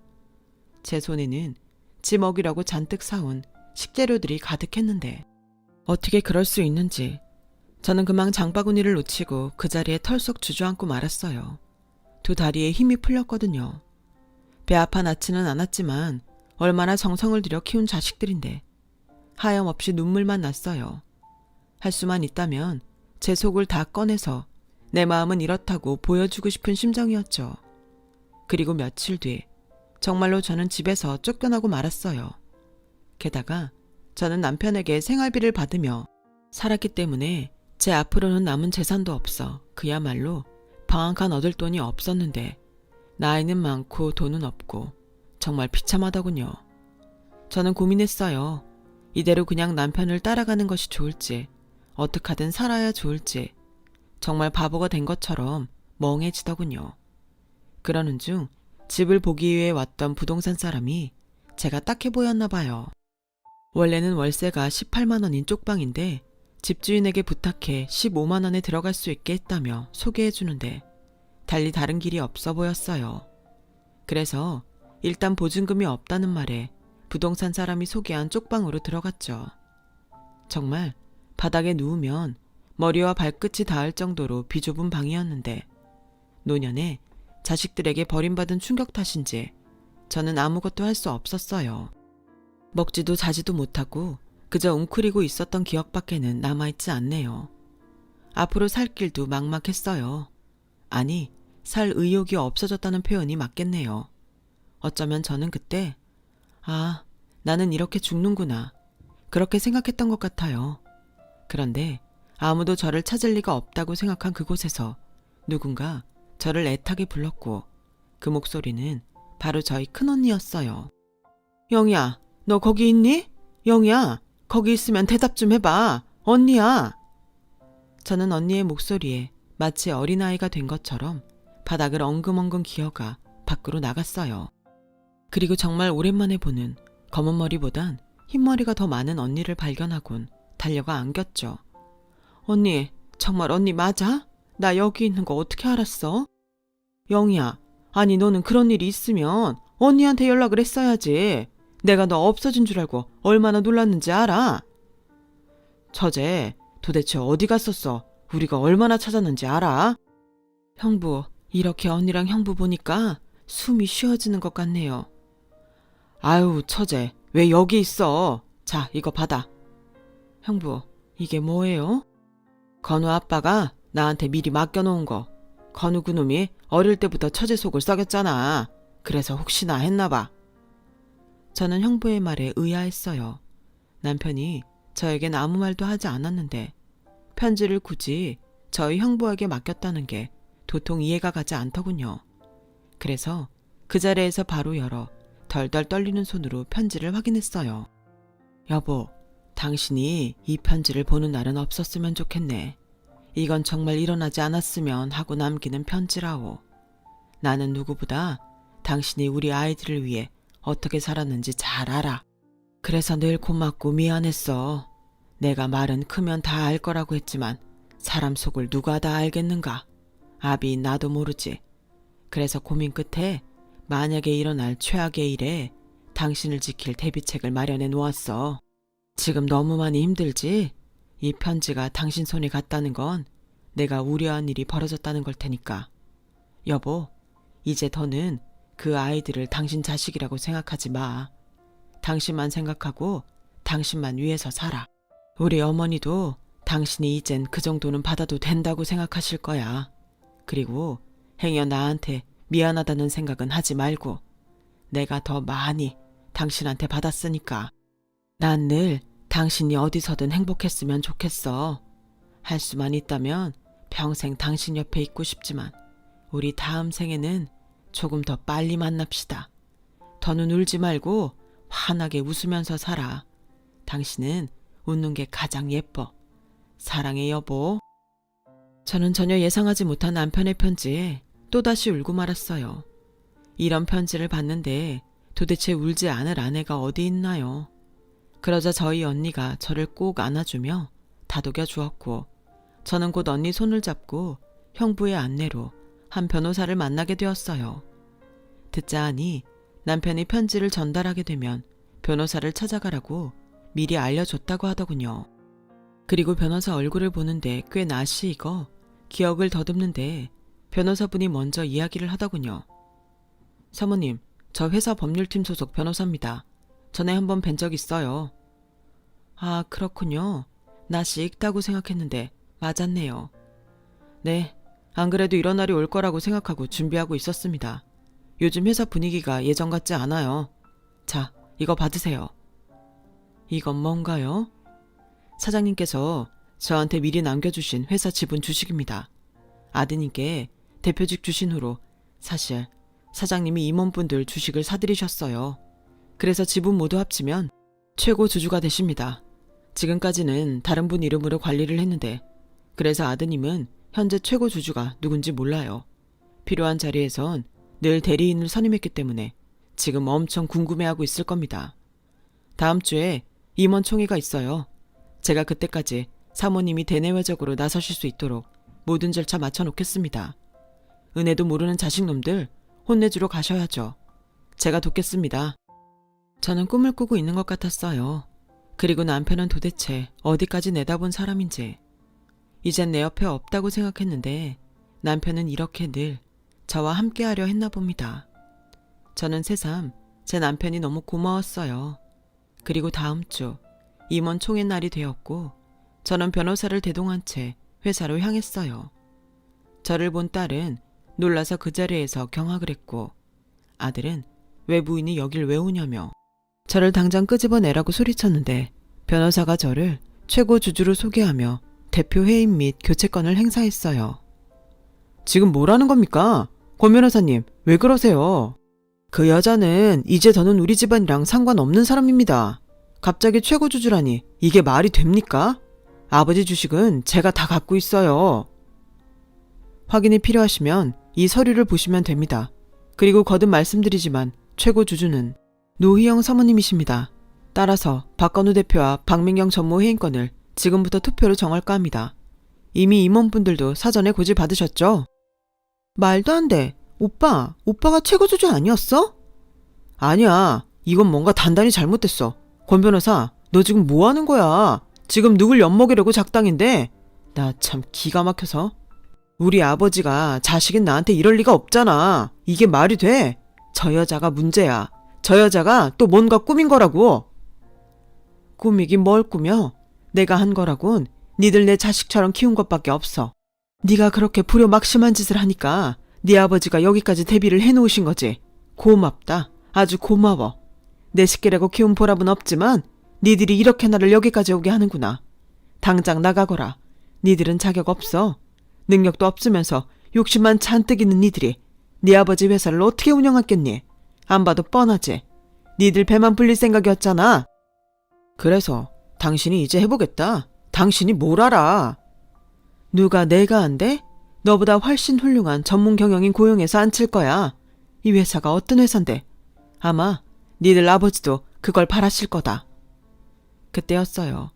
제 손에는 지 먹이라고 잔뜩 사온 식재료들이 가득했는데 어떻게 그럴 수 있는지 저는 그만 장바구니를 놓치고 그 자리에 털썩 주저앉고 말았어요. 두 다리에 힘이 풀렸거든요. 배 아파 낳지는 않았지만 얼마나 정성을 들여 키운 자식들인데 하염없이 눈물만 났어요. 할 수만 있다면 제 속을 다 꺼내서 내 마음은 이렇다고 보여주고 싶은 심정이었죠. 그리고 며칠 뒤 정말로 저는 집에서 쫓겨나고 말았어요. 게다가 저는 남편에게 생활비를 받으며 살았기 때문에 제 앞으로는 남은 재산도 없어 그야말로 방 한 칸 얻을 돈이 없었는데 나이는 많고 돈은 없고 정말 비참하더군요. 저는 고민했어요. 이대로 그냥 남편을 따라가는 것이 좋을지 어떻게 하든 살아야 좋을지 정말 바보가 된 것처럼 멍해지더군요. 그러는 중 집을 보기 위해 왔던 부동산 사람이 제가 딱해 보였나 봐요. 원래는 월세가 18만 원인 쪽방인데 집주인에게 부탁해 15만 원에 들어갈 수 있게 했다며 소개해 주는데 달리 다른 길이 없어 보였어요. 그래서 일단 보증금이 없다는 말에 부동산 사람이 소개한 쪽방으로 들어갔죠. 정말 바닥에 누우면 머리와 발끝이 닿을 정도로 비좁은 방이었는데 노년에 자식들에게 버림받은 충격 탓인지 저는 아무것도 할 수 없었어요. 먹지도 자지도 못하고 그저 웅크리고 있었던 기억밖에는 남아있지 않네요. 앞으로 살 길도 막막했어요. 아니, 살 의욕이 없어졌다는 표현이 맞겠네요. 어쩌면 저는 그때 나는 이렇게 죽는구나 그렇게 생각했던 것 같아요. 그런데 아무도 저를 찾을 리가 없다고 생각한 그곳에서 누군가 저를 애타게 불렀고 그 목소리는 바로 저희 큰언니였어요. 영희야, 너 거기 있니? 영희야, 거기 있으면 대답 좀 해봐. 언니야. 저는 언니의 목소리에 마치 어린아이가 된 것처럼 바닥을 엉금엉금 기어가 밖으로 나갔어요. 그리고 정말 오랜만에 보는 검은 머리보단 흰머리가 더 많은 언니를 발견하곤 달려가 안겼죠. 언니, 정말 언니 맞아? 나 여기 있는 거 어떻게 알았어? 영희야, 아니 너는 그런 일이 있으면 언니한테 연락을 했어야지. 내가 너 없어진 줄 알고 얼마나 놀랐는지 알아? 처제, 도대체 어디 갔었어? 우리가 얼마나 찾았는지 알아? 형부, 이렇게 언니랑 형부 보니까 숨이 쉬어지는 것 같네요. 아유, 처제, 왜 여기 있어? 자, 이거 받아. 형부, 이게 뭐예요? 건우 아빠가 나한테 미리 맡겨놓은 거. 건우 그놈이 어릴 때부터 처제 속을 썩였잖아. 그래서 혹시나 했나봐. 저는 형부의 말에 의아했어요. 남편이 저에겐 아무 말도 하지 않았는데 편지를 굳이 저희 형부에게 맡겼다는 게 도통 이해가 가지 않더군요. 그래서 그 자리에서 바로 열어 덜덜 떨리는 손으로 편지를 확인했어요. 여보, 당신이 이 편지를 보는 날은 없었으면 좋겠네. 이건 정말 일어나지 않았으면 하고 남기는 편지라오. 나는 누구보다 당신이 우리 아이들을 위해 어떻게 살았는지 잘 알아. 그래서 늘 고맙고 미안했어. 내가 말은 크면 다 알 거라고 했지만 사람 속을 누가 다 알겠는가. 아비 나도 모르지. 그래서 고민 끝에 만약에 일어날 최악의 일에 당신을 지킬 대비책을 마련해 놓았어. 지금 너무 많이 힘들지? 이 편지가 당신 손에 갔다는 건 내가 우려한 일이 벌어졌다는 걸 테니까. 여보, 이제 더는 그 아이들을 당신 자식이라고 생각하지 마. 당신만 생각하고 당신만 위해서 살아. 우리 어머니도 당신이 이젠 그 정도는 받아도 된다고 생각하실 거야. 그리고 행여 나한테 미안하다는 생각은 하지 말고 내가 더 많이 당신한테 받았으니까. 난 늘 당신이 어디서든 행복했으면 좋겠어. 할 수만 있다면 평생 당신 옆에 있고 싶지만 우리 다음 생에는 조금 더 빨리 만납시다. 더는 울지 말고 환하게 웃으면서 살아. 당신은 웃는 게 가장 예뻐. 사랑해 여보. 저는 전혀 예상하지 못한 남편의 편지에 또다시 울고 말았어요. 이런 편지를 받는데 도대체 울지 않을 아내가 어디 있나요? 그러자 저희 언니가 저를 꼭 안아주며 다독여 주었고 저는 곧 언니 손을 잡고 형부의 안내로 한 변호사를 만나게 되었어요. 듣자 하니 남편이 편지를 전달하게 되면 변호사를 찾아가라고 미리 알려줬다고 하더군요. 그리고 변호사 얼굴을 보는데 꽤 낯이 익어 기억을 더듬는데 변호사분이 먼저 이야기를 하더군요. 사모님, 저 회사 법률팀 소속 변호사입니다. 전에 한번 뵌 적 있어요. 아, 그렇군요. 나 식다고 생각했는데 맞았네요. 네, 안 그래도 이런 날이 올 거라고 생각하고 준비하고 있었습니다. 요즘 회사 분위기가 예전 같지 않아요. 자, 이거 받으세요. 이건 뭔가요? 사장님께서 저한테 미리 남겨주신 회사 지분 주식입니다. 아드님께 대표직 주신 후로 사실 사장님이 임원분들 주식을 사들이셨어요. 그래서 지분 모두 합치면 최고 주주가 되십니다. 지금까지는 다른 분 이름으로 관리를 했는데 그래서 아드님은 현재 최고 주주가 누군지 몰라요. 필요한 자리에선 늘 대리인을 선임했기 때문에 지금 엄청 궁금해하고 있을 겁니다. 다음 주에 임원 총회가 있어요. 제가 그때까지 사모님이 대내외적으로 나서실 수 있도록 모든 절차 맞춰놓겠습니다. 은혜도 모르는 자식놈들 혼내주러 가셔야죠. 제가 돕겠습니다. 저는 꿈을 꾸고 있는 것 같았어요. 그리고 남편은 도대체 어디까지 내다본 사람인지. 이젠 내 옆에 없다고 생각했는데 남편은 이렇게 늘 저와 함께하려 했나 봅니다. 저는 새삼 제 남편이 너무 고마웠어요. 그리고 다음 주 임원 총회 날이 되었고 저는 변호사를 대동한 채 회사로 향했어요. 저를 본 딸은 놀라서 그 자리에서 경악을 했고 아들은 왜 부인이 여길 왜 오냐며 저를 당장 끄집어내라고 소리쳤는데 변호사가 저를 최고 주주로 소개하며 대표 해임 및 교체권을 행사했어요. 지금 뭐라는 겁니까? 권 변호사님, 왜 그러세요? 그 여자는 이제 더는 우리 집안이랑 상관없는 사람입니다. 갑자기 최고 주주라니 이게 말이 됩니까? 아버지 주식은 제가 다 갖고 있어요. 확인이 필요하시면 이 서류를 보시면 됩니다. 그리고 거듭 말씀드리지만 최고 주주는 노희영 사모님이십니다. 따라서 박건우 대표와 박민경 전무 해임권을 지금부터 투표로 정할까 합니다. 이미 임원분들도 사전에 고지 받으셨죠? 말도 안 돼. 오빠가 최고 주주 아니었어? 아니야. 이건 뭔가 단단히 잘못됐어. 권 변호사, 너 지금 뭐 하는 거야? 지금 누굴 엿먹이려고 작당인데? 나 참 기가 막혀서. 우리 아버지가 자식인 나한테 이럴 리가 없잖아. 이게 말이 돼? 저 여자가 문제야. 저 여자가 또 뭔가 꾸민 거라고. 꾸미긴 뭘 꾸며? 내가 한 거라곤 니들 내 자식처럼 키운 것밖에 없어. 네가 그렇게 불효막심한 짓을 하니까 네 아버지가 여기까지 대비를 해놓으신 거지. 고맙다. 아주 고마워. 내 식기라고 키운 보람은 없지만 니들이 이렇게 나를 여기까지 오게 하는구나. 당장 나가거라. 니들은 자격 없어. 능력도 없으면서 욕심만 잔뜩 있는 니들이 네 아버지 회사를 어떻게 운영했겠니? 안 봐도 뻔하지. 니들 배만 불릴 생각이었잖아. 그래서 당신이 이제 해보겠다. 당신이 뭘 알아? 누가 내가 한대? 너보다 훨씬 훌륭한 전문 경영인 고용해서 앉힐 거야. 이 회사가 어떤 회사인데? 아마 니들 아버지도 그걸 바라실 거다. 그때였어요.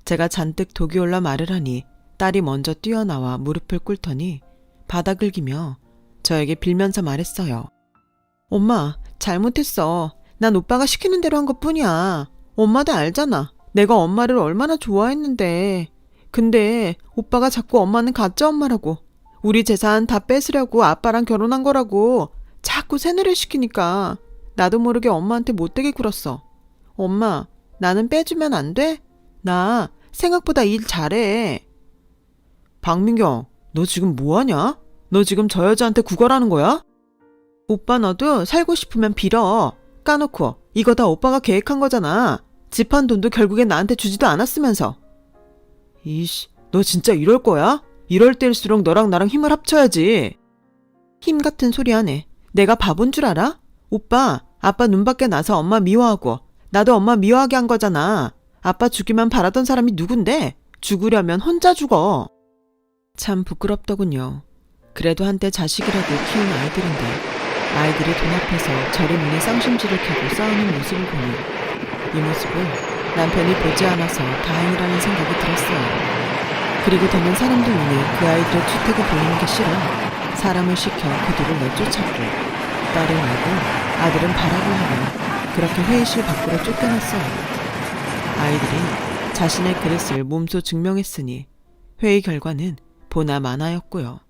제가 잔뜩 독이 올라 말을 하니 딸이 먼저 뛰어나와 무릎을 꿇더니 바닥을 기며 저에게 빌면서 말했어요. 엄마, 잘못했어. 난 오빠가 시키는 대로 한 것뿐이야. 엄마도 알잖아. 내가 엄마를 얼마나 좋아했는데. 근데 오빠가 자꾸 엄마는 가짜 엄마라고. 우리 재산 다 뺏으려고 아빠랑 결혼한 거라고 자꾸 세뇌를 시키니까 나도 모르게 엄마한테 못되게 굴었어. 엄마, 나는 빼주면 안 돼? 나 생각보다 일 잘해. 박민경, 너 지금 뭐하냐? 너 지금 저 여자한테 구걸하는 거야? 오빠 너도 살고 싶으면 빌어. 까놓고 이거 다 오빠가 계획한 거잖아. 집 한 돈도 결국엔 나한테 주지도 않았으면서. 이씨, 너 진짜 이럴 거야? 이럴 때일수록 너랑 나랑 힘을 합쳐야지. 힘 같은 소리 하네. 내가 바본 줄 알아? 오빠, 아빠 눈 밖에 나서 엄마 미워하고 나도 엄마 미워하게 한 거잖아. 아빠 죽기만 바라던 사람이 누군데? 죽으려면 혼자 죽어. 참 부끄럽더군요. 그래도 한때 자식이라고 키운 아이들인데 아이들이 돈 앞에서 저를 눈에 쌍심지를 켜고 싸우는 모습을 보니 이 모습을 남편이 보지 않아서 다행이라는 생각이 들었어요. 그리고 더는 사람들 눈에 그 아이들의 주택을 보이는 게 싫어 사람을 시켜 그 뒤를 내쫓았고 딸은 알고 아들은 발악을 하며 그렇게 회의실 밖으로 쫓겨났어요. 아이들이 자신의 그릇을 몸소 증명했으니 회의 결과는 보나 마나였고요.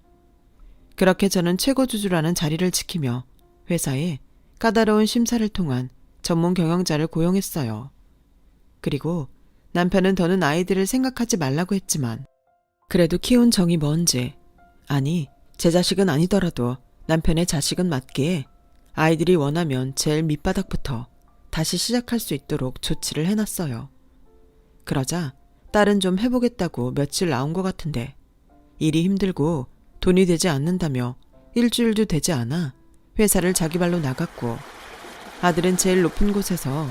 그렇게 저는 최고주주라는 자리를 지키며 회사에 까다로운 심사를 통한 전문 경영자를 고용했어요. 그리고 남편은 더는 아이들을 생각하지 말라고 했지만 그래도 키운 정이 뭔지, 아니 제 자식은 아니더라도 남편의 자식은 맞기에 아이들이 원하면 제일 밑바닥부터 다시 시작할 수 있도록 조치를 해놨어요. 그러자 딸은 좀 해보겠다고 며칠 나온 것 같은데 일이 힘들고 돈이 되지 않는다며 일주일도 되지 않아 회사를 자기 발로 나갔고, 아들은 제일 높은 곳에서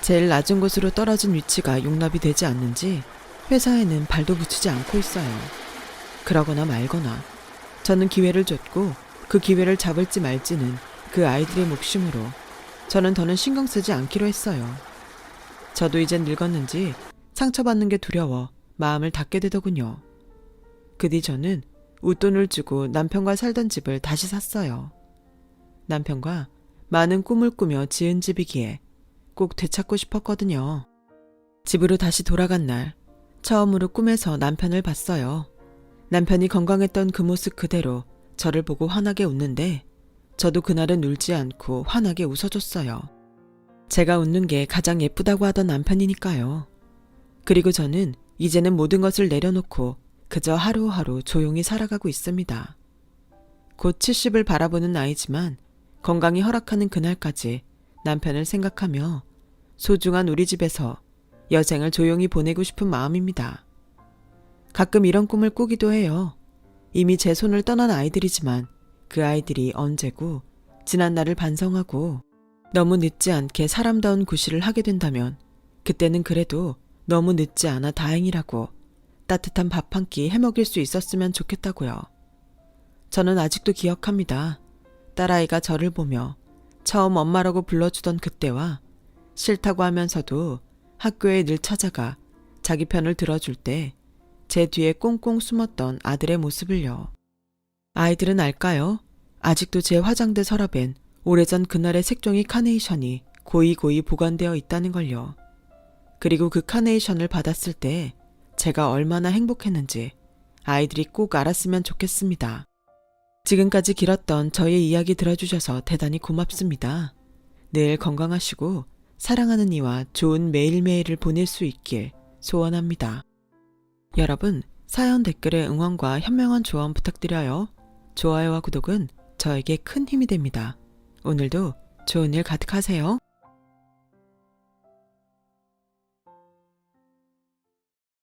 제일 낮은 곳으로 떨어진 위치가 용납이 되지 않는지 회사에는 발도 붙이지 않고 있어요. 그러거나 말거나 저는 기회를 줬고 그 기회를 잡을지 말지는 그 아이들의 몫이므로 저는 더는 신경 쓰지 않기로 했어요. 저도 이젠 늙었는지 상처받는 게 두려워 마음을 닫게 되더군요. 그 뒤 저는 웃돈을 주고 남편과 살던 집을 다시 샀어요. 남편과 많은 꿈을 꾸며 지은 집이기에 꼭 되찾고 싶었거든요. 집으로 다시 돌아간 날 처음으로 꿈에서 남편을 봤어요. 남편이 건강했던 그 모습 그대로 저를 보고 환하게 웃는데 저도 그날은 울지 않고 환하게 웃어줬어요. 제가 웃는 게 가장 예쁘다고 하던 남편이니까요. 그리고 저는 이제는 모든 것을 내려놓고 그저 하루하루 조용히 살아가고 있습니다. 곧 70을 바라보는 나이지만 건강이 허락하는 그날까지 남편을 생각하며 소중한 우리 집에서 여생을 조용히 보내고 싶은 마음입니다. 가끔 이런 꿈을 꾸기도 해요. 이미 제 손을 떠난 아이들이지만 그 아이들이 언제고 지난 날을 반성하고 너무 늦지 않게 사람다운 구실을 하게 된다면 그때는 그래도 너무 늦지 않아 다행이라고 따뜻한 밥 한 끼 해먹일 수 있었으면 좋겠다고요. 저는 아직도 기억합니다. 딸아이가 저를 보며 처음 엄마라고 불러주던 그때와 싫다고 하면서도 학교에 늘 찾아가 자기 편을 들어줄 때 제 뒤에 꽁꽁 숨었던 아들의 모습을요. 아이들은 알까요? 아직도 제 화장대 서랍엔 오래전 그날의 색종이 카네이션이 고이고이 보관되어 있다는 걸요. 그리고 그 카네이션을 받았을 때 제가 얼마나 행복했는지 아이들이 꼭 알았으면 좋겠습니다. 지금까지 길었던 저의 이야기 들어주셔서 대단히 고맙습니다. 늘 건강하시고 사랑하는 이와 좋은 매일매일을 보낼 수 있길 소원합니다. 여러분, 사연 댓글에 응원과 현명한 조언 부탁드려요. 좋아요와 구독은 저에게 큰 힘이 됩니다. 오늘도 좋은 일 가득하세요.